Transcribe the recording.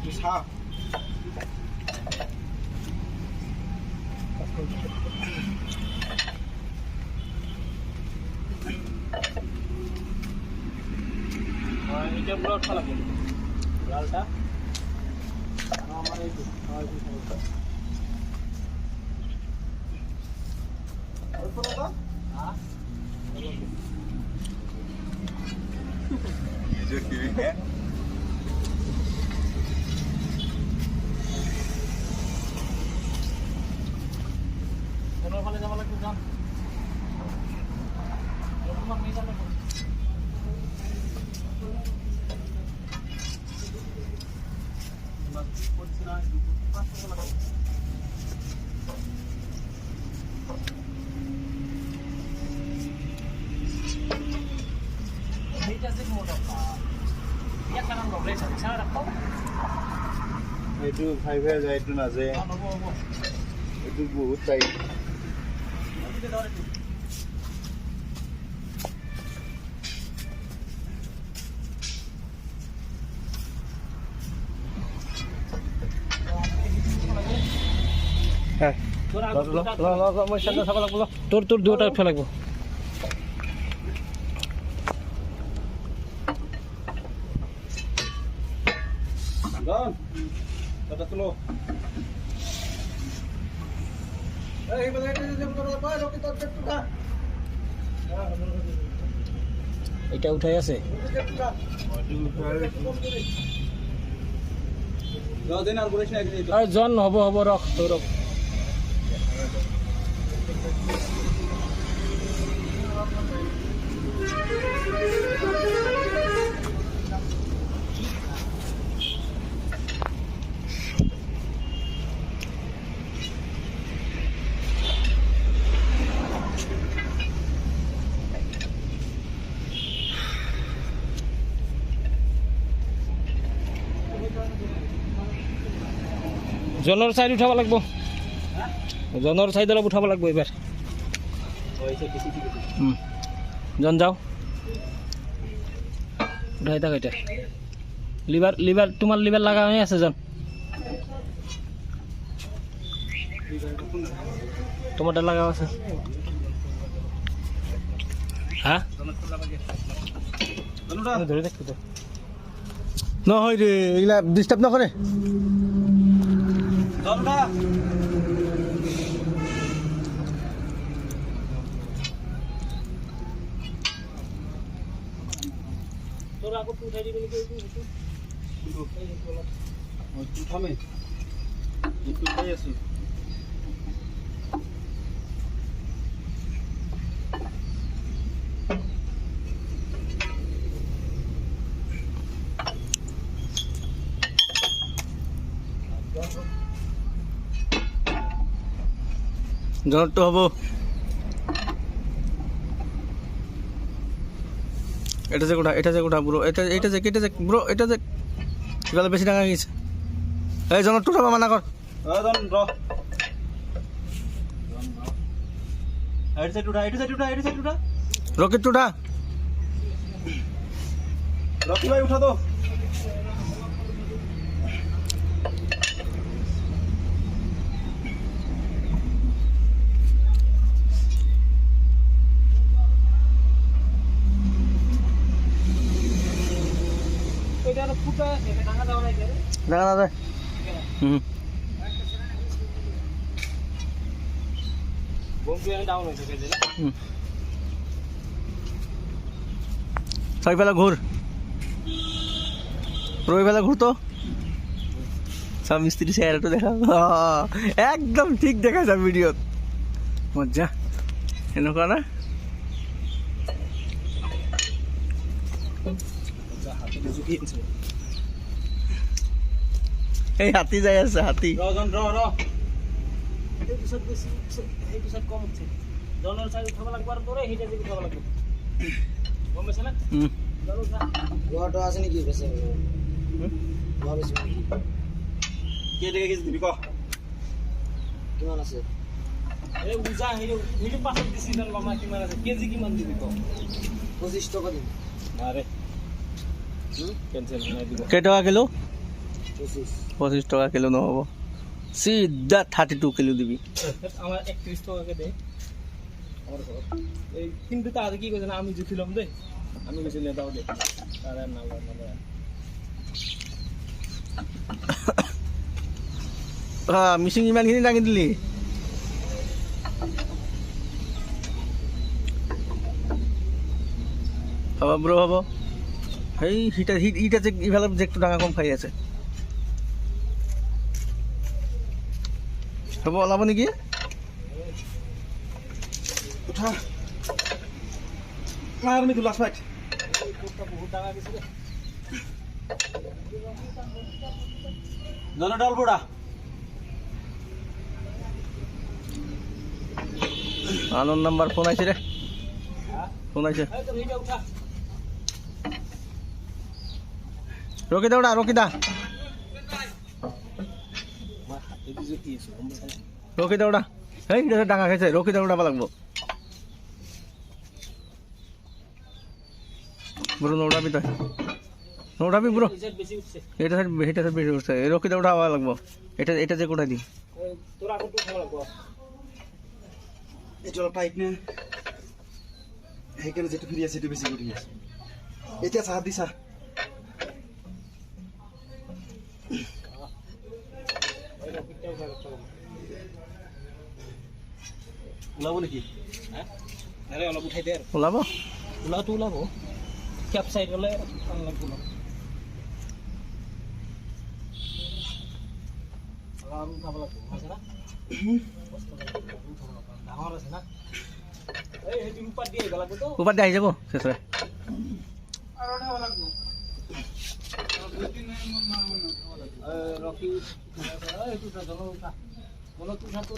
Bisa. Ini jam berapa lagi? Berapa? Nomor itu. Berapa? Hah? Jadi ya. Kalau kalian sama lagi kan? Rumah ni sama. Itu five যায় itu নাযায় itu বহুত tight তোর তোর দুটা উঠা লাগবো Don, tata tulo. Eh, bagay na jam karo pa, roki tot tuka. এটা উঠাই আছে Gaw din ar bolish na dito. আর জন হব হব রখ তো রখ জনৰ সাইড উঠাব লাগব জনৰ সাইড অলপ উঠাব লাগব এবাৰ জন যাও উঠাই থাক এটা লিভার লিভার তোমার লিভার লাগা হয়ে আছে জন তোমারটা লাগা আছে হ্যাঁ ধরে দেখো তো নহয় রে এগুলা ডিস্টার্ব না করে Donda. তোর আগত উঠাই দিবি কি এটা তুই থামে একটু খাই আসি জনটো হব এটা যে কোটা ব্রো এটা যে ব্রো এটা যে গলা বেশি টাকা গেছে এই জনটো উঠাব মানা কর don র সাইড উঠা রকেট উঠা রকি ভাই উঠা দো দেখা না যায় ছয়বেলা ঘুর রবিবেলা ঘুর তো সব মিস্ত্রি চেহারাটা দেখা একদম ঠিক দেখা যায় ভিডিওত মজা এনেকুৱা না এই হাতী যাই আছে হাতী কম হচ্ছে জলের সাইড উঠাব লাগবে আর তোরে হিটে দিবি উঠাব লাগবে কম বেছে না জল উঠা ঘৰটো আছে নেকি বেছে ঘৰ বেছে কে দিকে গেছ দিবি ক কিমান আছে এই উজা হিটে পাছত দিছি না লমা কিমান আছে কেজি কিমান দিবি ক 25 টকা দিম আরে ক্যান্সেল নাই দিব কেই টকা কিলো 25 টকা কিলো নহ'ব, চিধা 32 কিলো দিবি। আমার 31 টাকাকে দে আমার ঘর এই কিন্তু তার কি কইছ না আমি জুছিলাম দে আমি কইছি না দাও দে তার আর না মিচিং ইমানখিনি দাঙি দিলি। হ'ব ব্ৰ হ'ব, সেই ইটা যে ইফালে জেকটো ডাঙৰ কম খাই আছে। হ'ব ওলাব নেকি? উঠা মাৰ মি লাষ্ট ফাইট বহুত টাকা গেছে রে জন ডাল বড়া আনন্দ নাম্বার ফোন আইছে রে, ফোন আইছে। এই তো ভিডিও উঠা রকি দা রকি দা মা হাতে দিছে কি আছে রকি দা এই এটা ডাঙা খাইছে, রকি দা উঠাব লাগবো। ব্রো নৌড়াবি তই, নৌড়াবি ব্রো, ইজেট বেশি উঠছে এটা বেশি উঠছে, রকি দা উঠাব লাগবো। এটা যে কোথায় দি তোরা কত খাওয়া লাগবো এটা অলপ টাইট নে সেইকাৰণে যেটো ফ্ৰী আছে সেইটো বেছি কৰি আছে। এতিয়া চাহ দিছা এই রকিটাও ভালো চলো ওলাব নেকি? হ্যাঁ আরে অলপ উঠাই দে ওলাব। উলাতো উলাব ক্যাপ সাইড হলে আনলাম পুরো আর উঠাব লাগবো আছে না ডাঙর আছে না এই হেটি উপর দিয়ে গেলাবো তো উপর দিয়ে আহি যাব শেষে। আর উঠাব লাগবো রকি এই তুই ধরো উঠা বলো তুই উঠা তো